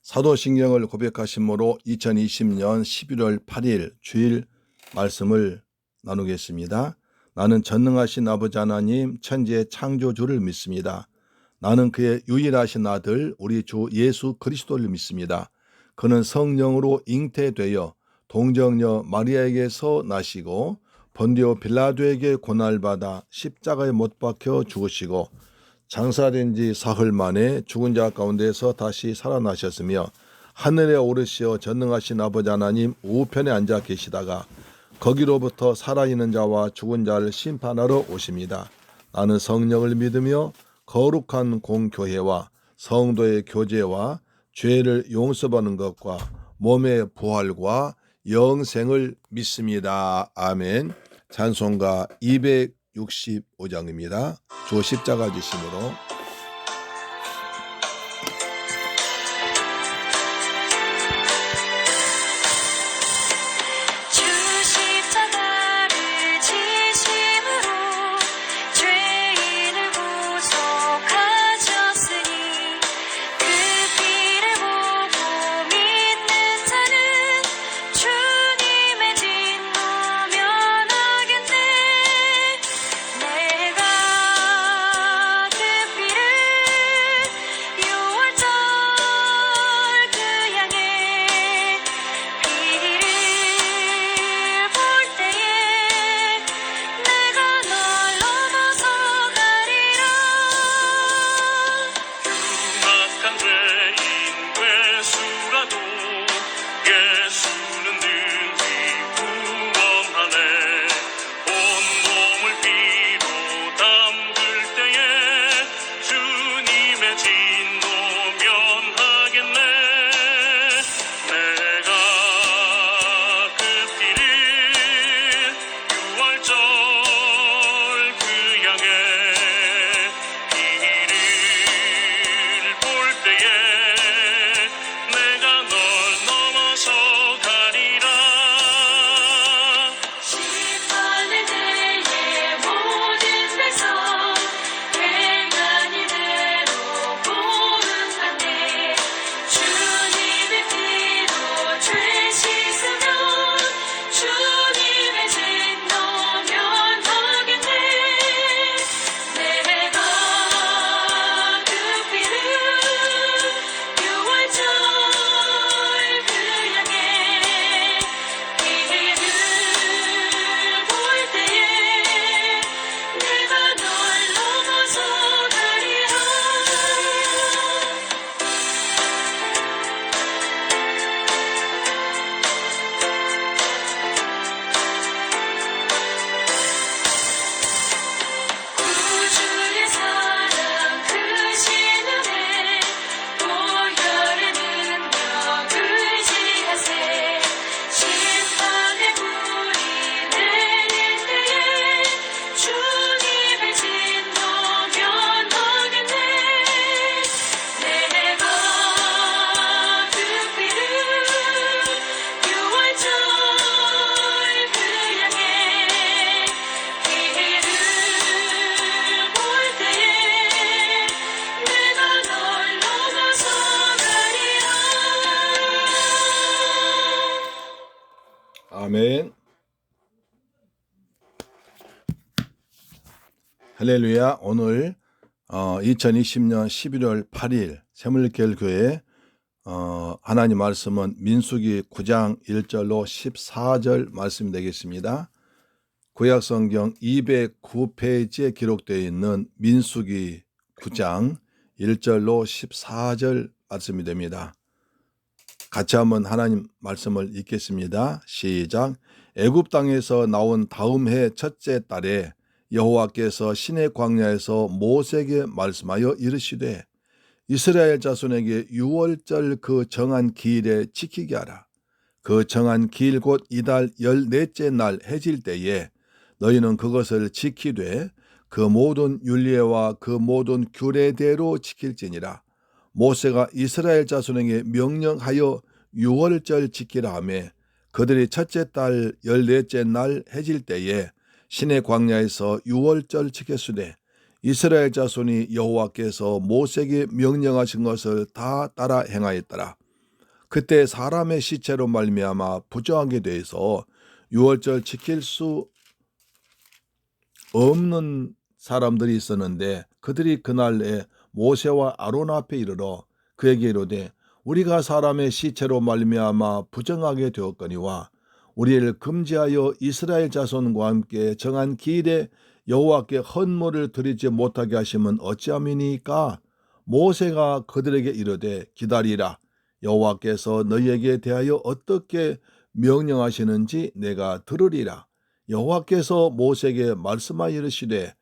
사도신경을 고백하심으로 2020년 11월 8일 주일 말씀을 나누겠습니다. 나는 전능하신 아버지 하나님 천지의 창조주를 믿습니다. 나는 그의 유일하신 아들 우리 주 예수 그리스도를 믿습니다. 그는 성령으로 잉태되어 동정녀 마리아에게서 나시고 본디오 빌라도에게 고난받아 십자가에 못 박혀 죽으시고 장사된 지 사흘 만에 죽은 자 가운데서 다시 살아나셨으며 하늘에 오르시어 전능하신 아버지 하나님 우편에 앉아 계시다가 거기로부터 살아있는 자와 죽은 자를 심판하러 오십니다. 나는 성령을 믿으며 거룩한 공교회와 성도의 교제와 죄를 용서받는 것과 몸의 부활과 영생을 믿습니다. 아멘. 찬송가 265장입니다. 주 십자가 지심으로 아멘. 할렐루야. 오늘 2020년 11월 8일 새물결교회 하나님 말씀은 민수기 9장 1절로 14절 말씀이 되겠습니다. 구약성경 209페이지에 기록되어 있는 민수기 9장 1절로 14절 말씀이 됩니다. 같이 한번 하나님 말씀을 읽겠습니다. 시작. 애굽 땅에서 나온 다음 해 첫째 달에 여호와께서 시내 광야에서 모세에게 말씀하여 이르시되 이스라엘 자손에게 유월절 그 정한 기일에 지키게 하라. 그 정한 기일 곧 이달 14째 날 해질 때에 너희는 그것을 지키되 그 모든 율례와 그 모든 규례대로 지킬지니라. 모세가 이스라엘 자손에게 명령하여 유월절 지키라 하며 그들이 첫째 달 14째 날 해질 때에 시내 광야에서 유월절 지켰으되 이스라엘 자손이 여호와께서 모세에게 명령하신 것을 다 따라 행하였더라. 그때 사람의 시체로 말미암아 부정하게 돼서 유월절 지킬 수 없는 사람들이 있었는데, 그들이 그날에 모세와 아론 앞에 이르러 그에게 이르되 우리가 사람의 시체로 말미암아 부정하게 되었거니와 우리를 금지하여 이스라엘 자손과 함께 정한 기일에 여호와께 헌물을 드리지 못하게 하시면 어찌함이니까? 모세가 그들에게 이르되 기다리라. 여호와께서 너희에게 대하여 어떻게 명령하시는지 내가 들으리라. 여호와께서 모세에게 말씀하여 이르시되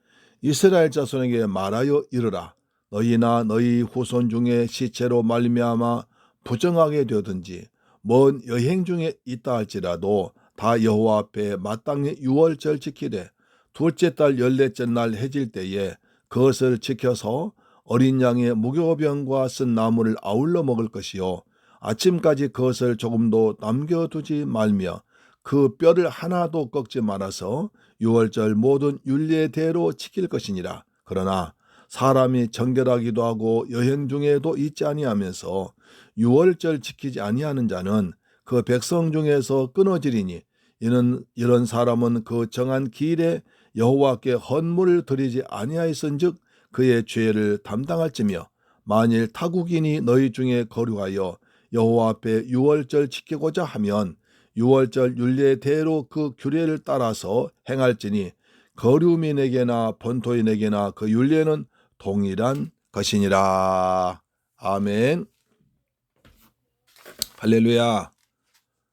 이스라엘 자손에게 말하여 이르라. 너희나 너희 후손 중에 시체로 말미암아 부정하게 되든지 먼 여행 중에 있다 할지라도 다 여호와 앞에 마땅히 유월절 지키되 둘째 달 14째 날 해질 때에 그것을 지켜서 어린 양의 무교병과 쓴 나물을 아울러 먹을 것이요 아침까지 그것을 조금도 남겨두지 말며 그 뼈를 하나도 꺾지 말아서 유월절 모든 율례대로 지킬 것이니라. 그러나 사람이 정결하기도 하고 여행 중에도 있지 아니하면서 유월절 지키지 아니하는 자는 그 백성 중에서 끊어지리니 이런 사람은 그 정한 기일에 여호와께 헌물을 드리지 아니하였은즉 그의 죄를 담당할지며, 만일 타국인이 너희 중에 거류하여 여호와 앞에 유월절 지키고자 하면 유월절 율례대로 그 규례를 따라서 행할지니 거류민에게나 본토인에게나 그 율례는 동일한 것이니라. 아멘. 할렐루야.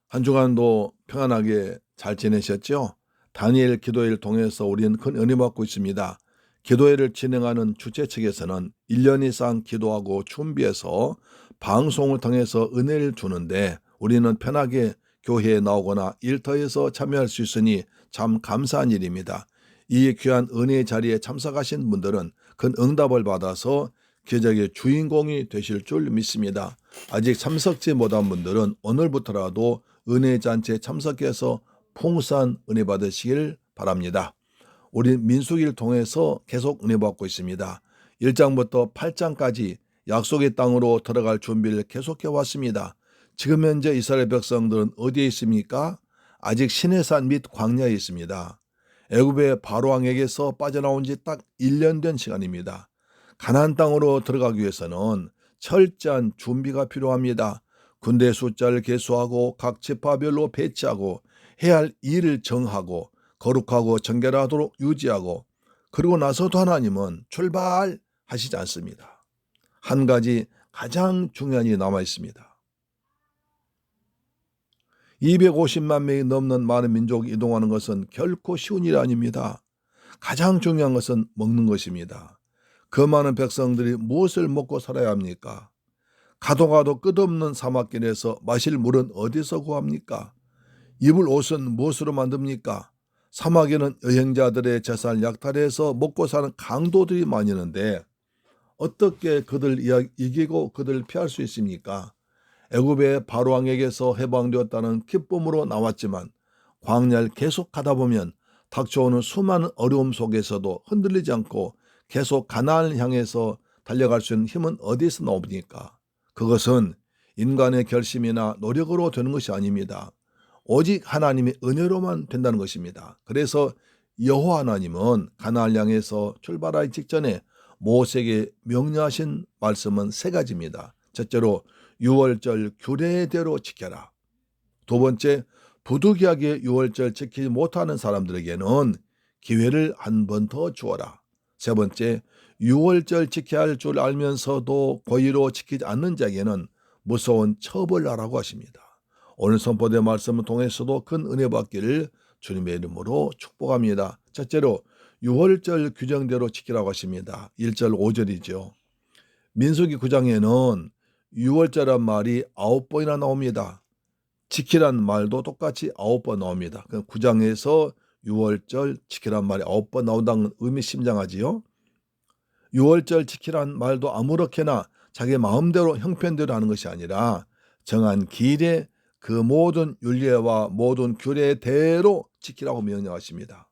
한 주간도 평안하게 잘 지내셨죠? 다니엘 기도회를 통해서 우리는 큰 은혜 받고 있습니다. 기도회를 진행하는 주최 측에서는 1년 이상 기도하고 준비해서 방송을 통해서 은혜를 주는데, 우리는 편하게 교회에 나오거나 일터에서 참여할 수 있으니 참 감사한 일입니다. 이 귀한 은혜의 자리에 참석하신 분들은 큰 응답을 받아서 기적의 주인공이 되실 줄 믿습니다. 아직 참석지 못한 분들은 오늘부터라도 은혜의 잔치에 참석해서 풍성한 은혜 받으시길 바랍니다. 우리 민수기를 통해서 계속 은혜 받고 있습니다. 1장부터 8장까지 약속의 땅으로 들어갈 준비를 계속해 왔습니다. 지금 현재 이스라엘 백성들은 어디에 있습니까? 아직 시내산 및 광야에 있습니다. 애굽의 바로왕에게서 빠져나온 지 딱 1년 된 시간입니다. 가나안 땅으로 들어가기 위해서는 철저한 준비가 필요합니다. 군대 숫자를 계수하고 각 지파별로 배치하고 해야 할 일을 정하고 거룩하고 정결하도록 유지하고, 그리고 나서도 하나님은 출발하시지 않습니다. 한 가지 가장 중요한 일이 남아 있습니다. 250만 명이 넘는 많은 민족이 이동하는 것은 결코 쉬운 일이 아닙니다. 가장 중요한 것은 먹는 것입니다. 그 많은 백성들이 무엇을 먹고 살아야 합니까? 가도 끝없는 사막길에서 마실 물은 어디서 구합니까? 입을 옷은 무엇으로 만듭니까? 사막에는 여행자들의 재산을 약탈해서 먹고 사는 강도들이 많이 있는데 어떻게 그들 이기고 그들을 피할 수 있습니까? 애굽의 바로왕에게서 해방되었다는 기쁨으로 나왔지만 광야를 계속 가다 보면 닥쳐오는 수많은 어려움 속에서도 흔들리지 않고 계속 가나안을 향해서 달려갈 수 있는 힘은 어디서 나옵니까? 그것은 인간의 결심이나 노력으로 되는 것이 아닙니다. 오직 하나님의 은혜로만 된다는 것입니다. 그래서 여호와 하나님은 가나안을 향해서 출발하기 직전에 모세에게 명령하신 말씀은 3가지입니다. 첫째로 유월절 규례대로 지켜라. 두 번째, 부득이하게 유월절 지키지 못하는 사람들에게는 기회를 한 번 더 주어라. 세 번째, 유월절 지켜야 할 줄 알면서도 고의로 지키지 않는 자에게는 무서운 처벌하라고 하십니다. 오늘 선포된 말씀을 통해서도 큰 은혜 받기를 주님의 이름으로 축복합니다. 첫째로 유월절 규정대로 지키라고 하십니다. 1절 5절이죠. 민수기 9장에는 유월절이란 말이 9번이나 나옵니다. 지키란 말도 똑같이 9번 나옵니다. 9장에서 유월절 지키란 말이 9번 나온다는 의미심장하지요. 유월절 지키란 말도 아무렇게나 자기 마음대로 형편대로 하는 것이 아니라 정한 기일에 그 모든 율례와 모든 규례대로 지키라고 명령하십니다.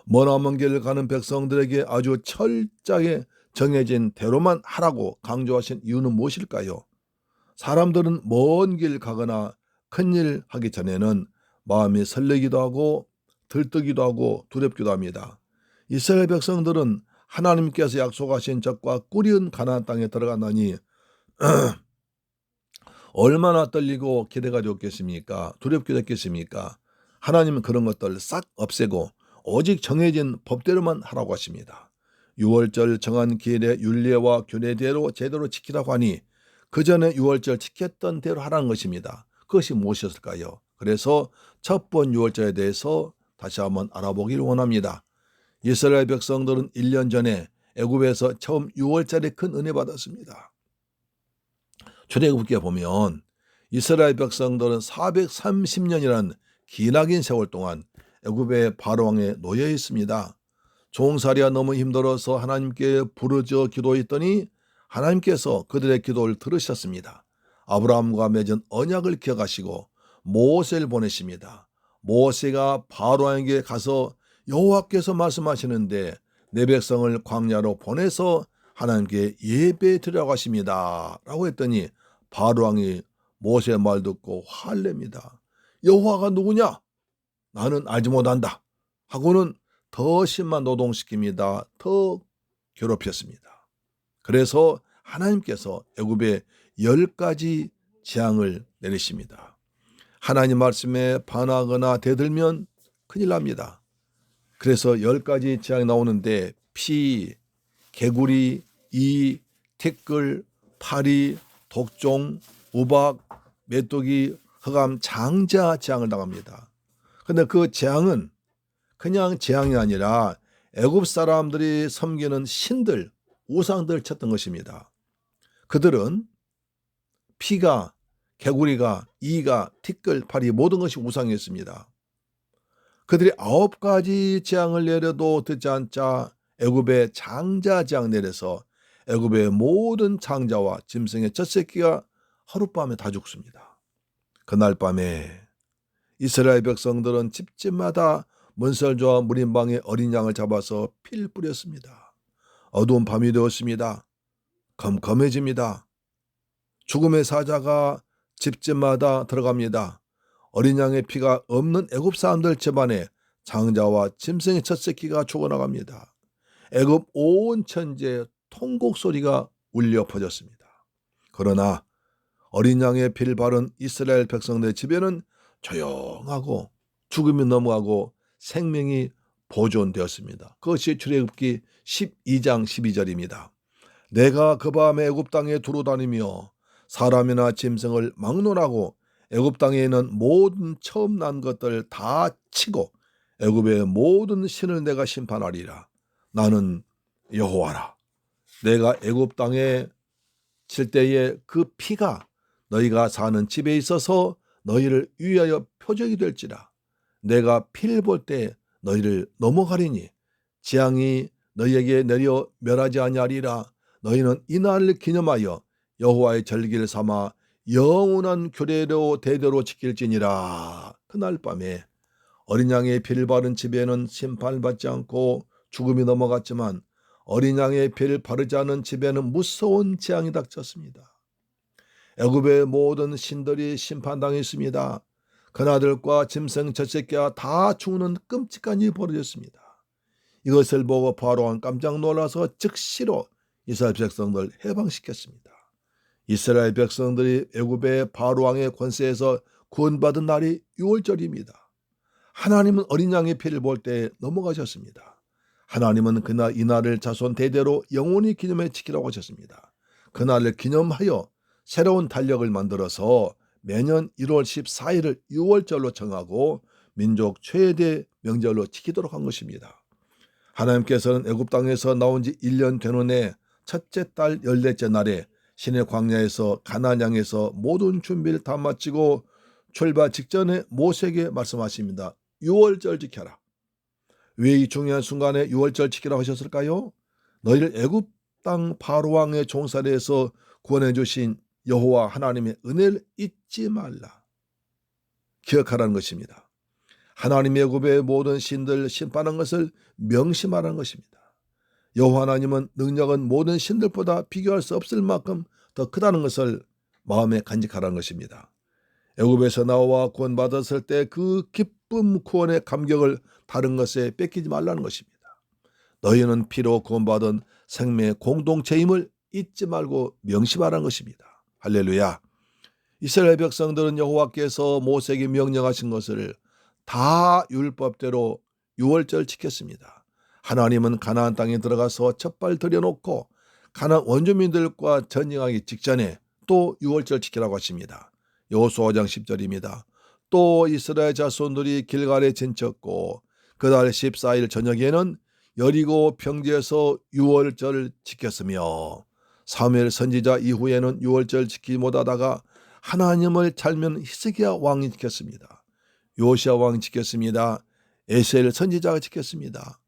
머나먼 길을 가는 백성들에게 아주 철저하게 정해진 대로만 하라고 강조하신 이유는 무엇일까요? 사람들은 먼 길 가거나 큰일 하기 전에는 마음이 설레기도 하고 들뜨기도 하고 두렵기도 합니다. 이스라엘 백성들은 하나님께서 약속하신 적과 꿀이은 가나안 땅에 들어가나니 얼마나 떨리고 기대가 되었겠습니까? 두렵게 됐겠습니까? 하나님은 그런 것들 싹 없애고 오직 정해진 법대로만 하라고 하십니다. 6월절 정한 기일의 율례와 규례대로 제대로 지키라고 하니 그 전에 6월절 지켰던 대로 하라는 것입니다. 그것이 무엇이었을까요? 그래서 첫 번 6월절에 대해서 다시 한번 알아보기를 원합니다. 이스라엘 백성들은 1년 전에 애굽에서 처음 6월절에 큰 은혜 받았습니다. 출애굽기에 보면 이스라엘 백성들은 430년이라는 기나긴 세월 동안 애굽의 바로왕에 놓여 있습니다. 종살이가 너무 힘들어서 하나님께 부르짖어 기도했더니 하나님께서 그들의 기도를 들으셨습니다. 아브라함과 맺은 언약을 기억하시고 모세를 보내십니다. 모세가 바로왕에게 가서 여호와께서 말씀하시는데 내 백성을 광야로 보내서 하나님께 예배 드리라고 하십니다 라고 했더니 바로왕이 모세의 말 듣고 화를 냅니다. 여호와가 누구냐? 나는 알지 못한다 하고는 더 심한 노동시킵니다. 더 괴롭혔습니다. 그래서 하나님께서 애굽에 10가지 재앙을 내리십니다. 하나님 말씀에 반하거나 대들면 큰일 납니다. 그래서 10가지 재앙이 나오는데 피, 개구리, 이, 티끌, 파리, 독종, 우박, 메뚜기, 흑암, 장자 재앙을 당합니다. 그런데 그 재앙은 그냥 재앙이 아니라 애굽 사람들이 섬기는 신들, 우상들 쳤던 것입니다. 그들은 피가, 개구리가, 이가, 티끌, 파리 모든 것이 우상이었습니다. 그들이 9가지 재앙을 내려도 듣지 않자 애굽의 장자 재앙 내려서 애굽의 모든 장자와 짐승의 첫 새끼가 하룻밤에 다 죽습니다. 그날 밤에 이스라엘 백성들은 집집마다 문설주와 무림방에 어린 양을 잡아서 피를 뿌렸습니다. 어두운 밤이 되었습니다. 컴컴해집니다. 죽음의 사자가 집집마다 들어갑니다. 어린 양의 피가 없는 애굽 사람들 집안에 장자와 짐승의 첫 새끼가 죽어나갑니다. 애굽 온 천지에 통곡 소리가 울려 퍼졌습니다. 그러나 어린 양의 피를 바른 이스라엘 백성들 집에는 조용하고 죽음이 넘어가고 생명이 보존되었습니다. 그것이 출애굽기 12장 12절입니다. 내가 그 밤에 애굽 땅에 두루다니며 사람이나 짐승을 막론하고 애굽 땅에 있는 모든 처음 난 것들 다 치고 애굽의 모든 신을 내가 심판하리라. 나는 여호와라. 내가 애굽 땅에 칠 때에 그 피가 너희가 사는 집에 있어서 너희를 위하여 표적이 될지라. 내가 피를 볼 때 너희를 넘어가리니 재앙이 너희에게 내려 멸하지 아니하리라. 너희는 이 날을 기념하여 여호와의 절기를 삼아 영원한 규례로 대대로 지킬지니라. 그날 밤에 어린 양의 피를 바른 집에는 심판을 받지 않고 죽음이 넘어갔지만 어린 양의 피를 바르지 않은 집에는 무서운 재앙이 닥쳤습니다. 애굽의 모든 신들이 심판당했습니다. 그나들과 짐승 첫 새끼가 다 죽는 끔찍한 일이 벌어졌습니다. 이것을 보고 바로왕 깜짝 놀라서 즉시로 이스라엘 백성들 해방시켰습니다. 이스라엘 백성들이 애굽의 바로왕의 권세에서 구원받은 날이 6월절입니다. 하나님은 어린 양의 피를 볼 때 넘어가셨습니다. 하나님은 그날 이 날을 자손 대대로 영원히 기념해 지키라고 하셨습니다. 그날을 기념하여 새로운 달력을 만들어서 매년 1월 14일을 6월절로 정하고 민족 최대 명절로 지키도록 한 것입니다. 하나님께서는 애굽 땅에서 나온 지 1년 되는 해 첫째 달 14째 날에 시내 광야에서 가나안 땅에서 모든 준비를 다 마치고 출발 직전에 모세에게 말씀하십니다. 6월절 지켜라. 왜 이 중요한 순간에 6월절 지키라고 하셨을까요? 너희를 애굽 땅 바로왕의 종살이에서 구원해 주신 여호와 하나님의 은혜를 잊지 말라. 기억하라는 것입니다. 하나님의 애굽의 모든 신들 심판한 것을 명심하라는 것입니다. 여호와 하나님은 능력은 모든 신들보다 비교할 수 없을 만큼 더 크다는 것을 마음에 간직하라는 것입니다. 애굽에서 나와 구원받았을 때 그 기쁨 구원의 감격을 다른 것에 뺏기지 말라는 것입니다. 너희는 피로 구원받은 생명의 공동체임을 잊지 말고 명심하라는 것입니다. 할렐루야. 이스라엘 백성들은 여호와께서 모세에게 명령하신 것을 다 율법대로 유월절 지켰습니다. 하나님은 가나안 땅에 들어가서 첫발 들여놓고 가나안 원주민들과 전쟁하기 직전에 또 유월절 지키라고 하십니다. 여호수아 5장 10절입니다. 또 이스라엘 자손들이 길갈에 진쳤고 그달 14일 저녁에는 여리고 평지에서 유월절을 지켰으며 사무엘 선지자 이후에는 유월절 지키지 못하다가 하나님을 닮은 히스기야 왕이 지켰습니다. 요시야 왕이 지켰습니다. 에셀 선지자가 지켰습니다.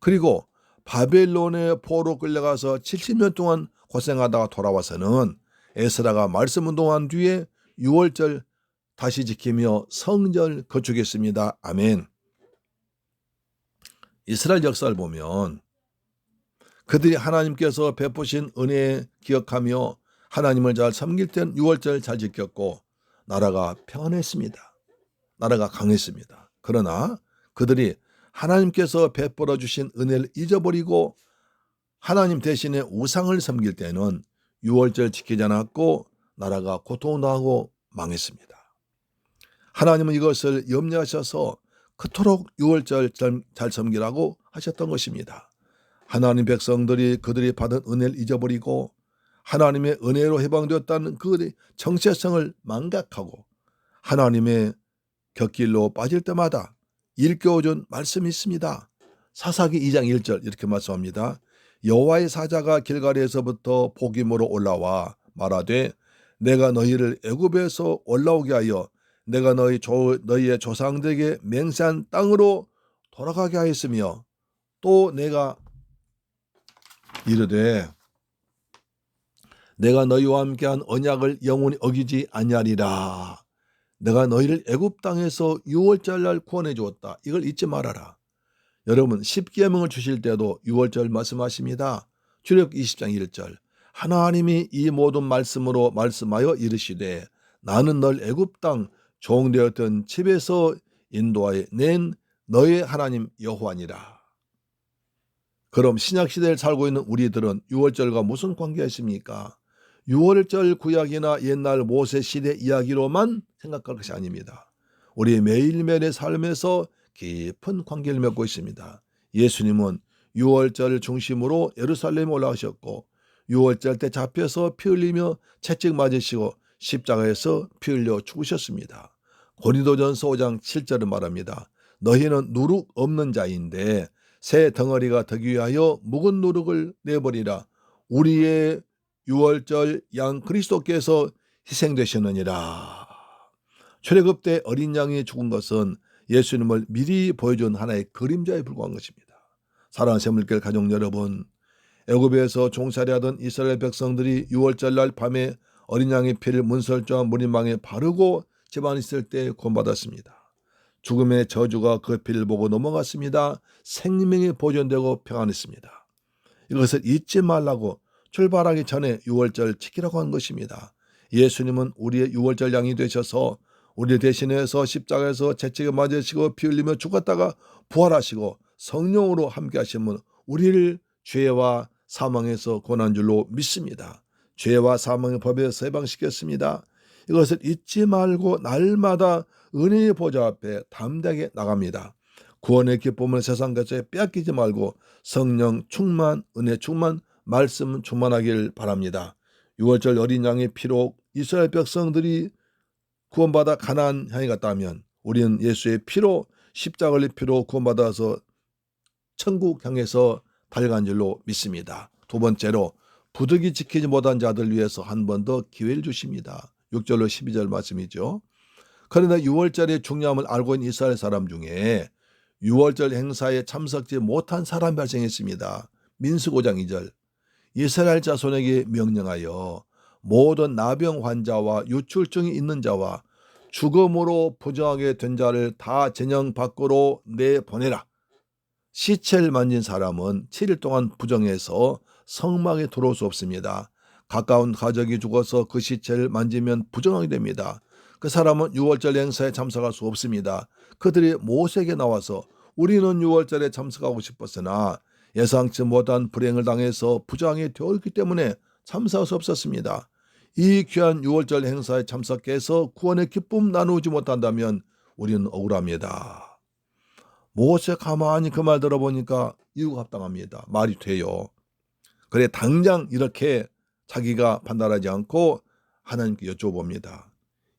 그리고 바벨론의 포로 끌려가서 70년 동안 고생하다가 돌아와서는 에스라가 말씀 운동한 뒤에 유월절 다시 지키며 성전 건축했습니다. 아멘. 이스라엘 역사를 보면 그들이 하나님께서 베푸신 은혜 기억하며 하나님을 잘 섬길 땐 유월절 잘 지켰고 나라가 평안했습니다. 나라가 강했습니다. 그러나 그들이 하나님께서 베풀어 주신 은혜를 잊어버리고 하나님 대신에 우상을 섬길 때는 유월절 지키지 않았고 나라가 고통당하고 망했습니다. 하나님은 이것을 염려하셔서 그토록 유월절 잘 섬기라고 하셨던 것입니다. 하나님 백성들이 그들이 받은 은혜를 잊어버리고 하나님의 은혜로 해방되었다는 그 정체성을 망각하고 하나님의 곁길로 빠질 때마다 일깨워준 말씀이 있습니다. 사사기 2장 1절 이렇게 말씀합니다. 여호와의 사자가 길갈에서부터 복임으로 올라와 말하되 내가 너희를 애굽에서 올라오게 하여 내가 너희의 조상들에게 맹세한 땅으로 돌아가게 하였으며 또 내가 이르되 내가 너희와 함께한 언약을 영원히 어기지 아니하리라. 내가 너희를 애굽 땅에서 유월절날 구원해 주었다. 이걸 잊지 말아라. 여러분 10계명을 주실 때도 유월절 말씀하십니다. 출애굽기 20장 1절 하나님이 이 모든 말씀으로 말씀하여 이르시되 나는 널 애굽 땅 종되었던 집에서 인도하여 낸 너의 하나님 여호와니라. 그럼 신약시대를 살고 있는 우리들은 유월절과 무슨 관계가 있습니까? 유월절 구약이나 옛날 모세 시대 이야기로만 생각할 것이 아닙니다. 우리의 매일매일의 삶에서 깊은 관계를 맺고 있습니다. 예수님은 유월절 중심으로 예루살렘에 올라가셨고 유월절 때 잡혀서 피 흘리며 채찍 맞으시고 십자가에서 피 흘려 죽으셨습니다. 고린도전서 5장 7절은 말합니다. 너희는 누룩 없는 자인데 새 덩어리가 되기 위하여 묵은 누룩을 내버리라. 우리의 유월절 양 그리스도께서 희생되셨느니라. 출애굽 때 어린 양이 죽은 것은 예수님을 미리 보여준 하나의 그림자에 불과한 것입니다. 사랑하는 새물길 가족 여러분, 애굽에서 종살이하던 이스라엘 백성들이 유월절 날 밤에 어린 양의 피를 문설주와 무림망에 바르고 집안에 있을 때 구원받았습니다. 죽음의 저주가 그 피를 보고 넘어갔습니다. 생명이 보존되고 평안했습니다. 이것을 잊지 말라고 출발하기 전에 유월절 지키라고 한 것입니다. 예수님은 우리의 유월절 양이 되셔서 우리 대신해서 십자가에서 채찍에 맞으시고 피 흘리며 죽었다가 부활하시고 성령으로 함께 하시면 우리를 죄와 사망에서 구원한 줄로 믿습니다. 죄와 사망의 법에서 해방시켰습니다. 이것을 잊지 말고 날마다 은혜의 보좌 앞에 담대하게 나갑니다. 구원의 기쁨을 세상 것에 빼앗기지 말고 성령 충만, 은혜 충만, 말씀 충만하길 바랍니다. 유월절 어린 양의 피로 이스라엘 백성들이 구원받아 가나안 향해 갔다면 우리는 예수의 피로 십자가의 피로 구원받아서 천국 향해서 달려간 줄로 믿습니다. 두 번째로 부득이 지키지 못한 자들 위해서 한 번 더 기회를 주십니다. 6절로 12절 말씀이죠. 그러나 유월절의 중요함을 알고 있는 이스라엘 사람 중에 유월절 행사에 참석지 못한 사람이 발생했습니다. 민수기 5장 2절 이스라엘 자손에게 명령하여 모든 나병 환자와 유출증이 있는 자와 죽음으로 부정하게 된 자를 다 전형 밖으로 내보내라. 시체를 만진 사람은 7일 동안 부정해서 성막에 들어올 수 없습니다. 가까운 가족이 죽어서 그 시체를 만지면 부정하게 됩니다. 그 사람은 유월절 행사에 참석할 수 없습니다. 그들이 모세에게 나와서 우리는 유월절에 참석하고 싶었으나 예상치 못한 불행을 당해서 부정하게 되었기 때문에 참석할 수 없었습니다. 이 귀한 유월절 행사에 참석해서 구원의 기쁨 나누지 못한다면 우리는 억울합니다. 모세 가만히 그 말 들어보니까 이유가 합당합니다. 말이 돼요. 그래 당장 이렇게 자기가 판단하지 않고 하나님께 여쭤봅니다.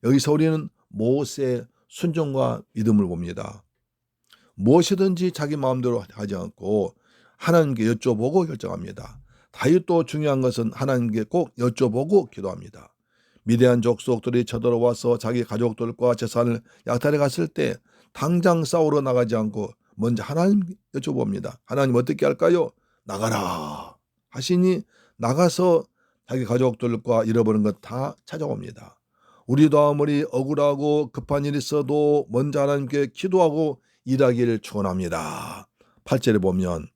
여기서 우리는 모세의 순종과 믿음을 봅니다. 무엇이든지 자기 마음대로 하지 않고 하나님께 여쭤보고 결정합니다. 다윗도 중요한 것은 하나님께 꼭 여쭤보고 기도합니다. 미대한 족속들이 쳐들어와서 자기 가족들과 재산을 약탈해 갔을 때 당장 싸우러 나가지 않고 먼저 하나님 여쭤봅니다. 하나님 어떻게 할까요? 나가라 하시니 나가서 자기 가족들과 잃어버린 것 다 찾아옵니다. 우리도 아무리 억울하고 급한 일이 있어도 먼저 하나님께 기도하고 일하기를 축원합니다. 8절에 보면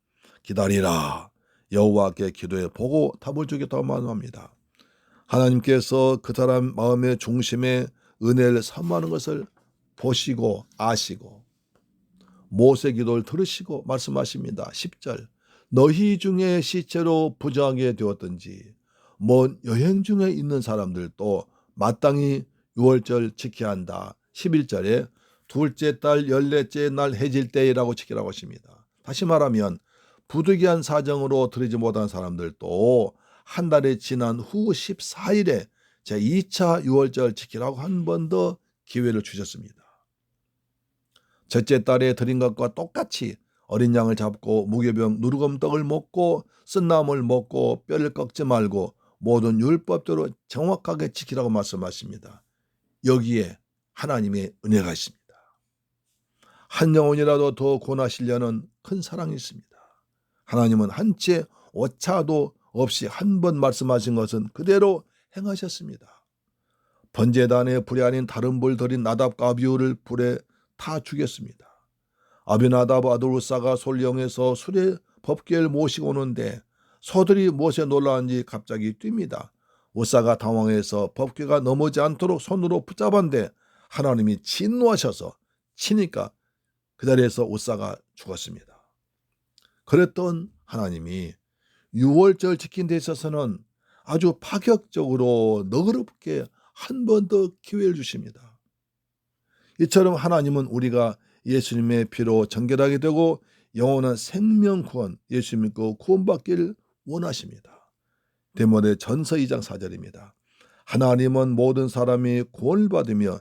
기다리라 여호와께 기도해 보고 답을 주겠다고 말합니다. 하나님께서 그 사람 마음의 중심에 은혜를 사모하는 것을 보시고 아시고 모세 기도를 들으시고 말씀하십니다. 10절 너희 중에 시체로 부정하게 되었든지 먼 여행 중에 있는 사람들도 마땅히 유월절 지켜야 한다. 11절에 둘째 달 14째 날 해질 때라고 지키라고 하십니다. 다시 말하면 부득이한 사정으로 드리지 못한 사람들도 한 달이 지난 후 14일에 제2차 유월절 지키라고 한 번 더 기회를 주셨습니다. 첫째 달에 드린 것과 똑같이 어린 양을 잡고 무교병 누르검떡을 먹고 쓴나물 먹고 뼈를 꺾지 말고 모든 율법대로 정확하게 지키라고 말씀하십니다. 여기에 하나님의 은혜가 있습니다. 한 영혼이라도 더 구원하시려는 큰 사랑이 있습니다. 하나님은 한 채 오차도 없이 한 번 말씀하신 것은 그대로 행하셨습니다. 번제단에 불이 아닌 다른 불 들인 나답과 아비후를 불에 타 죽였습니다. 아비나답 아들 우사가 솔령에서 수레 법궤를 모시고 오는데 소들이 무엇에 놀라는지 갑자기 뜁니다. 우사가 당황해서 법궤가 넘어지 않도록 손으로 붙잡았는데 하나님이 진노하셔서 치니까 그 자리에서 우사가 죽었습니다. 그랬던 하나님이 유월절 지킨 데 있어서는 아주 파격적으로 너그럽게 한 번 더 기회를 주십니다. 이처럼 하나님은 우리가 예수님의 피로 정결하게 되고 영원한 생명 구원, 예수 믿고 구원받기를 원하십니다. 디모데 전서 2장 4절입니다. 하나님은 모든 사람이 구원을 받으며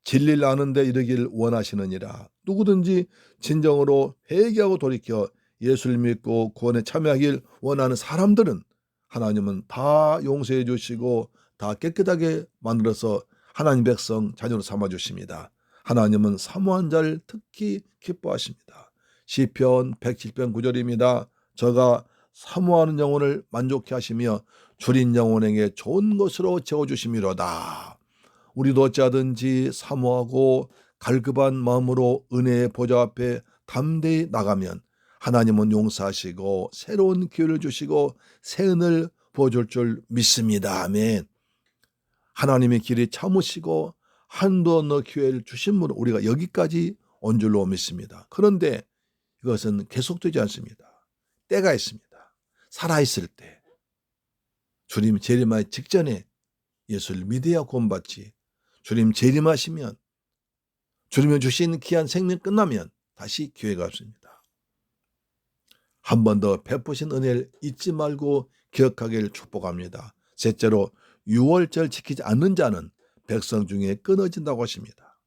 진리를 아는 데 이르기를 원하시느니라. 누구든지 진정으로 회개하고 돌이켜 예수를 믿고 구원에 참여하길 원하는 사람들은 하나님은 다 용서해 주시고 다 깨끗하게 만들어서 하나님 백성 자녀로 삼아 주십니다. 하나님은 사모한 자를 특히 기뻐하십니다. 시편 107편 9절입니다. 저가 사모하는 영혼을 만족해 하시며 줄인 영혼에게 좋은 것으로 채워주심이로다. 우리도 어찌하든지 사모하고 갈급한 마음으로 은혜의 보좌 앞에 담대히 나가면 하나님은 용서하시고 새로운 기회를 주시고 새 은혜를 보여줄 줄 믿습니다. 아멘. 하나님의 길이 참으시고 한도 없는 기회를 주심으로 우리가 여기까지 온 줄로 믿습니다. 그런데 이것은 계속되지 않습니다. 때가 있습니다. 살아있을 때 주님 재림하기 직전에 예수를 믿어야 구원받지, 주님 재림하시면 주님이 주신 귀한 생명 끝나면 다시 기회가 없습니다. 한 번 더 베푸신 은혜를 잊지 말고 기억하기를 축복합니다. 셋째로 유월절 지키지 않는 자는 백성 중에 끊어진다고 하십니다.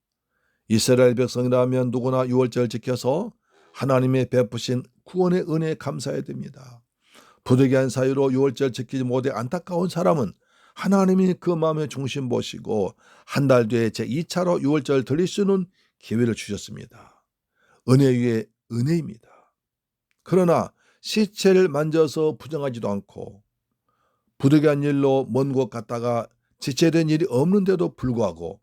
이스라엘 백성이라면 누구나 유월절 지켜서 하나님의 베푸신 구원의 은혜에 감사해야 됩니다. 부득이한 사유로 유월절 지키지 못해 안타까운 사람은 하나님이 그 마음의 중심 보시고 한 달 뒤에 제2차로 유월절 드릴 수 있는 기회를 주셨습니다. 은혜 위에 은혜입니다. 그러나 시체를 만져서 부정하지도 않고 부득이한 일로 먼 곳 갔다가 지체된 일이 없는데도 불구하고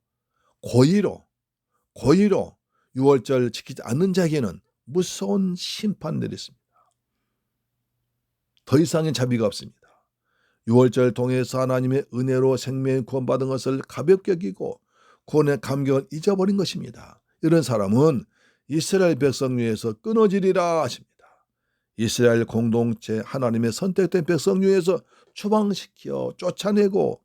고의로 유월절 지키지 않는 자에게는 무서운 심판들이 있습니다. 더 이상의 자비가 없습니다. 유월절 통해서 하나님의 은혜로 생명의 구원받은 것을 가볍게 여기고 구원의 감격을 잊어버린 것입니다. 이런 사람은 이스라엘 백성 중에서 끊어지리라 하십니다. 이스라엘 공동체 하나님의 선택된 백성 중에서 추방시켜 쫓아내고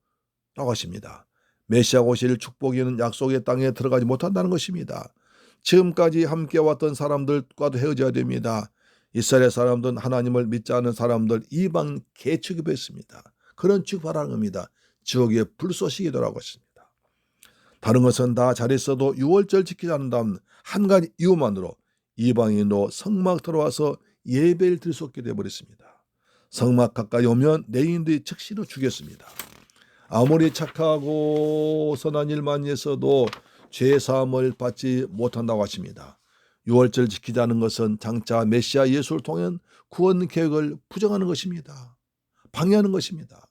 라고 하십니다. 메시아 오실 축복이는 약속의 땅에 들어가지 못한다는 것입니다. 지금까지 함께 왔던 사람들과도 헤어져야 됩니다. 이스라엘 사람들은 하나님을 믿지 않은 사람들 이방 개 취급했습니다. 그런 취급하라는 겁니다. 지옥에 불쏘시기도라고 했습니다. 다른 것은 다 잘했어도 유월절 지키지 않는다면 한 가지 이유만으로 이방인으로 성막 들어와서 예배를 드릴 수 없게 되어버렸습니다. 성막 가까이 오면 내인들이 즉시로 죽였습니다. 아무리 착하고 선한 일만 했어도 죄사함을 받지 못한다고 하십니다. 유월절 지키지 않는 것은 장차 메시아 예수를 통한 구원 계획을 부정하는 것입니다. 방해하는 것입니다.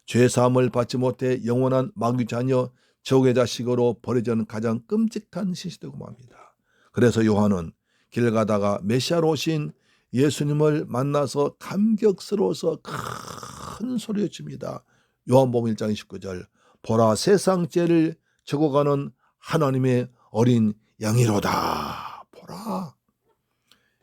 죄사함을 받지 못해 영원한 마귀 자녀 적의 자식으로 버려지는 가장 끔찍한 신시되고 맙니다. 그래서 요한은 길 가다가 메시아로 오신 예수님을 만나서 감격스러워서 큰 소리를 칩니다. 요한복음 1장 19절 보라 세상 죄를 적어가는 하나님의 어린 양이로다. 보라.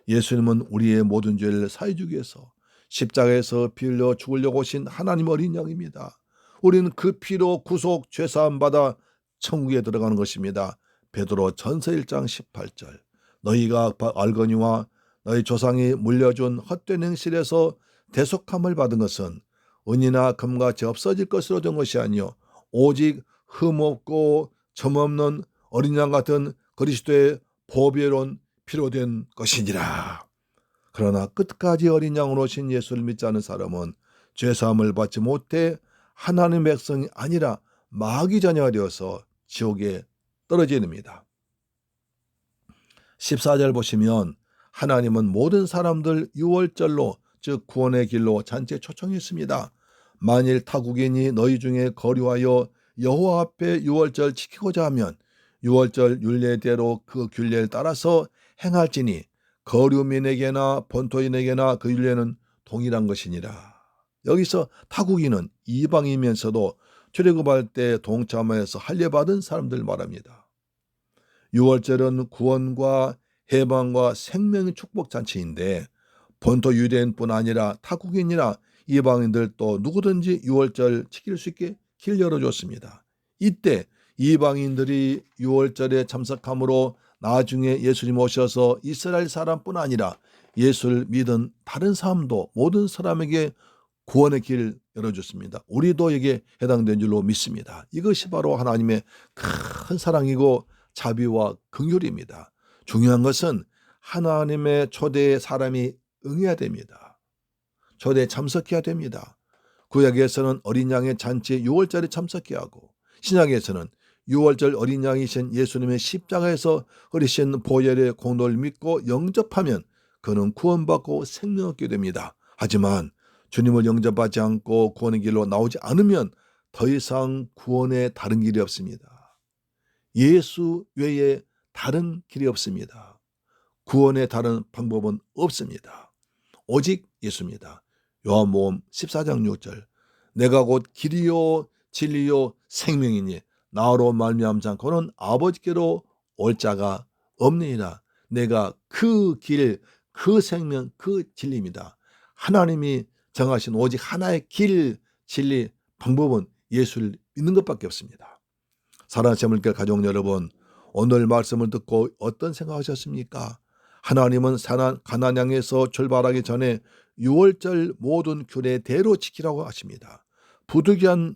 예수님은 우리의 모든 죄를 사해 주기 위해서 십자가에서 피 흘려 죽으려고 오신 하나님 어린 양입니다. 우리는 그 피로 구속 죄사함 받아 천국에 들어가는 것입니다. 베드로 전서 1장 18절 너희가 알거니와 너희 조상이 물려준 헛된 행실에서 대속함을 받은 것은 은이나 금같이 없어질 것으로 된 것이 아니요 오직 흠없고 점없는 어린 양 같은 그리스도의 보배로운 피로 된 것이니라. 그러나 끝까지 어린 양으로 오신 예수를 믿지 않은 사람은 죄사함을 받지 못해 하나님의 백성이 아니라 마귀 자녀가 되어서 지옥에 떨어지게 됩니다. 14절 보시면 하나님은 모든 사람들 유월절로 즉 구원의 길로 잔치에 초청했습니다. 만일 타국인이 너희 중에 거류하여 여호와 앞에 유월절 지키고자 하면 유월절 율례대로 그 균례를 따라서 행할지니 거류민에게나 본토인에게나 그 율례는 동일한 것이니라. 여기서 타국인은 이방이면서도 출애굽할 때 동참하여서 할례받은 사람들 말합니다. 유월절은 구원과 해방과 생명의 축복 잔치인데 본토 유대인뿐 아니라 타국인이나 이방인들도 누구든지 유월절 지킬 수 있게 길 열어줬습니다. 이때 이방인들이 유월절에 참석함으로 나중에 예수님 오셔서 이스라엘 사람뿐 아니라 예수를 믿은 다른 사람도 모든 사람에게 구원의 길 열어줬습니다. 우리도 여기에 해당된 줄로 믿습니다. 이것이 바로 하나님의 큰 사랑이고 자비와 긍휼입니다. 중요한 것은 하나님의 초대에 사람이 응해야 됩니다. 초대에 참석해야 됩니다. 구약에서는 어린 양의 잔치에 유월절에 참석해야 하고 신약에서는 유월절 어린 양이신 예수님의 십자가에서 흘리신 보혈의 공로를 믿고 영접하면 그는 구원받고 생명 얻게 됩니다. 하지만 주님을 영접하지 않고 구원의 길로 나오지 않으면 더 이상 구원의 다른 길이 없습니다. 예수 외에 다른 길이 없습니다. 구원의 다른 방법은 없습니다. 오직 예수입니다. 요한복음 14장 6절 내가 곧 길이요 진리요 생명이니 나로 말미암지 않고는 아버지께로 올 자가 없느니라. 내가 그 길, 그 생명, 그 진리입니다. 하나님이 정하신 오직 하나의 길, 진리, 방법은 예수를 믿는 것밖에 없습니다. 사랑하는 재물교 가족 여러분, 오늘 말씀을 듣고 어떤 생각하셨습니까? 하나님은 가나안 땅에서 출발하기 전에 유월절 모든 규례대로 지키라고 하십니다. 부득이하게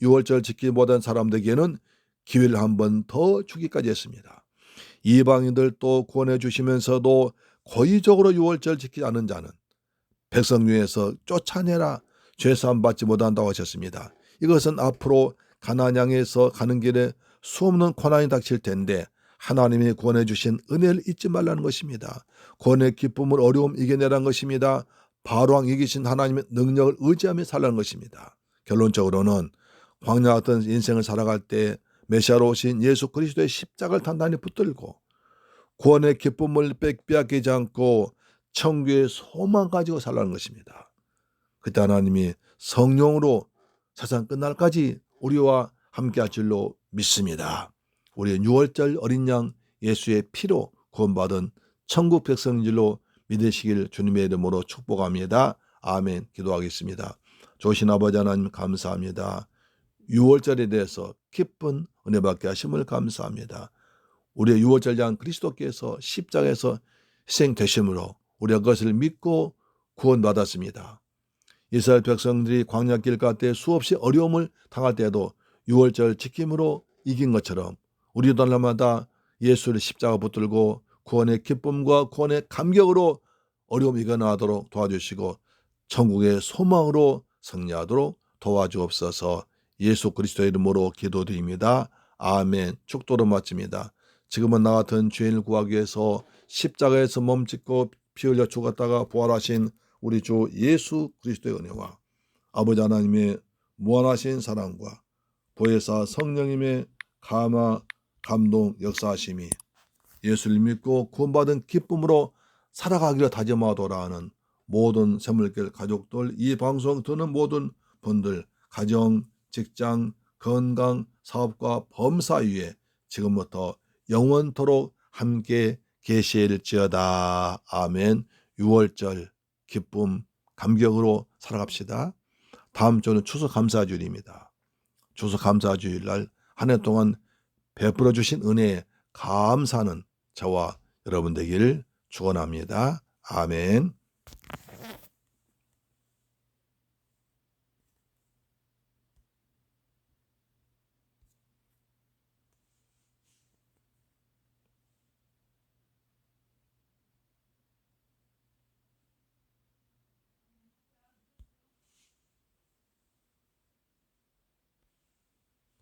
유월절 지키지 못한 사람들에게는 기회를 한 번 더 주기까지 했습니다. 이방인들도 구원해 주시면서도 고의적으로 유월절 지키지 않은 자는 백성 중에서 쫓아내라 죄사함 받지 못한다고 하셨습니다. 이것은 앞으로 가나안 땅에서 가는 길에 수없는 고난이 닥칠 텐데 하나님이 구원해 주신 은혜를 잊지 말라는 것입니다. 구원의 기쁨을 어려움 이겨내라는 것입니다. 바로왕 이기신 하나님의 능력을 의지하며 살라는 것입니다. 결론적으로는 광야 같은 인생을 살아갈 때 메시아로 오신 예수 그리스도의 십자가를 단단히 붙들고 구원의 기쁨을 빼앗기지 않고 천국의 소망 가지고 살라는 것입니다. 그때 하나님이 성령으로 세상 끝날까지 우리와 함께 할 줄로 믿습니다. 우리 6월절 어린 양 예수의 피로 구원받은 천국 백성인 줄로 믿으시길 주님의 이름으로 축복합니다. 아멘. 기도하겠습니다. 좋으신 아버지 하나님 감사합니다. 6월절에 대해서 깊은 은혜 받게 하심을 감사합니다. 우리의 6월절 양 그리스도께서 십자가에서 희생되심으로 우리가 그것을 믿고 구원받았습니다. 이스라엘 백성들이 광야길 가운데 수없이 어려움을 당할 때에도 6월절 지킴으로 이긴 것처럼 우리도 날마다 예수를 십자가 붙들고 구원의 기쁨과 구원의 감격으로 어려움 이겨나가도록 도와주시고 천국의 소망으로 승리하도록 도와주옵소서. 예수 그리스도의 이름으로 기도드립니다. 아멘. 축도로 마칩니다. 지금은 나 같은 죄인을 구하기 위해서 십자가에서 몸짓고 피 흘려 죽었다가 부활하신 우리 주 예수 그리스도의 은혜와 아버지 하나님의 무한하신 사랑과 보혜사 성령님의 감화 감동 역사하심이 예수를 믿고 구원받은 기쁨으로 살아가기를 다짐하도록 하는 모든 새물길 가족들, 이 방송 듣는 모든 분들, 가정, 직장, 건강, 사업과 범사 위에 지금부터 영원토록 함께 계실지어다. 아멘. 6월절 기쁨, 감격으로 살아갑시다. 다음 주는 추수감사주일입니다. 추수감사주일날 한 해 동안 베풀어 주신 은혜에 감사하는 저와 여러분 되기를 축원합니다. 아멘.